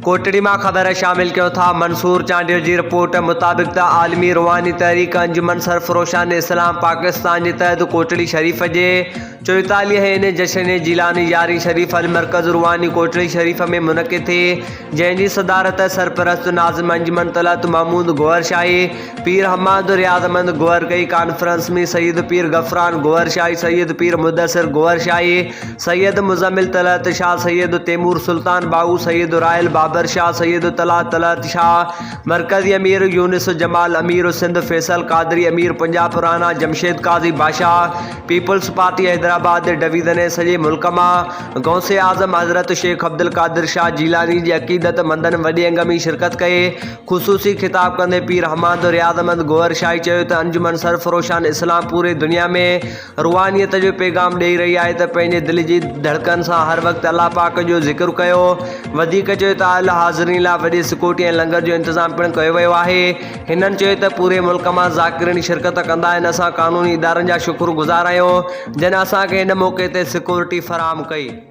कोटड़ी में खबर शामिल क्यों था। मंसूर चांडियो की रिपोर्ट मुताबिक त आलमी रूहानी तहरीक अंजुमन सरफरोशान इस्लाम पाकिस्तान के तहत कोटड़ी शरीफ के 44 जश्न जिलानी यारी शरीफ अल मरकज़ रूहानी कोटड़ी शरीफ में मुनक़िद थी, जैसी सदारत सरपरस्त नाज़िम अंजुमन तलत महमूद गोहर शाही पीर हमाद रियाजमंद गोहर कई। कॉन्फ्रेंस में सैयद पीर गफरान गोहर शाही, सैयद पीर मुदस्सिर गोहर शाही, सैयद मुजम्मिल तलत शाह, सैयद तैमूर सुल्तान बाऊ, सैयद रायल बाबर शाह, सैयद तलत शाह, मरकजी अमीर यूनिस जमाल, अमीर सिंध फैसल कादरी, अमीर पंजाब पुराना जमशेद काजी बादशाह, पीपल्स पार्टी हैदराबाद डिवीजन सजे मुल्क में गौसे आजम हजरत शेख अब्दुल कादिर शाह जीलानी की अकीदत मंदन वॾे अंग में शिरकत कई। खुसूसी खिताब कंदे पीर हमाद रियाजमंद गोहर शाही चयो त अंजुमन सरफरोशान इस्लाम पूरे दुनिया में रूहानियत जो पैगाम ॾेई रही है त पंहिंजे दिल जी धड़कन से हर वक्त अल्लाह पाक जो जिक्र कयो। वधीक चयो त अल हाज़रीन ला वॾी सिक्योरिटी ऐं लंगर जो इंतजाम पिणु कयो वियो आहे। हिननि चयो त पूरे मुल्क में ज़ाकिरीन शिरकत कंदा आहिनि। असां कानूनी इदारनि जा शुक्रगुज़ार आहियूं जिन असांखे हिन मौक़े ते सिक्योरिटी फराहम कई।